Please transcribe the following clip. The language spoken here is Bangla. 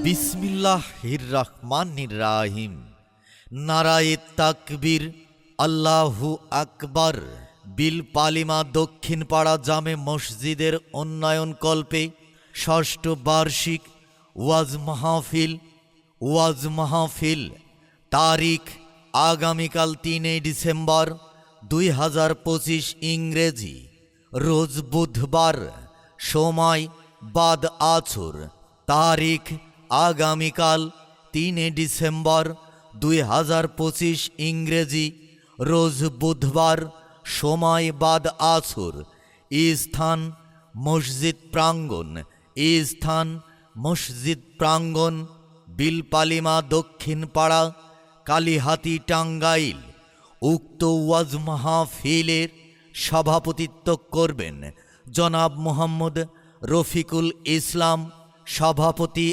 বিসমিল্লাহির রহমানির রাহিম। নারায়ে তাকবীর, আল্লাহু আকবার। বিলপালিমা দক্ষিণ পাড়া জামে মসজিদের উন্নয়নকল্পে ষষ্ঠ বার্ষিক ওয়াজ মাহফিল তারিখ আগামীকাল 3 ডিসেম্বর 2025 ইংরেজি, রোজ বুধবার, সময় বাদ আছর। তারিখ আগামীকাল 3 ডিসেম্বর 2025 ইংরেজি, রোজ বুধবার, সময় বাদ আছর। স্থান মসজিদ প্রাঙ্গণ, বিলপালিমা দক্ষিণ পাড়া, কালিহাতী, টাঙ্গাইল। উক্ত ওয়াজ মাহফিলের সভাপতিত্ব করবেন জনাব মোহাম্মদ রফিকুল ইসলাম, সভাপতি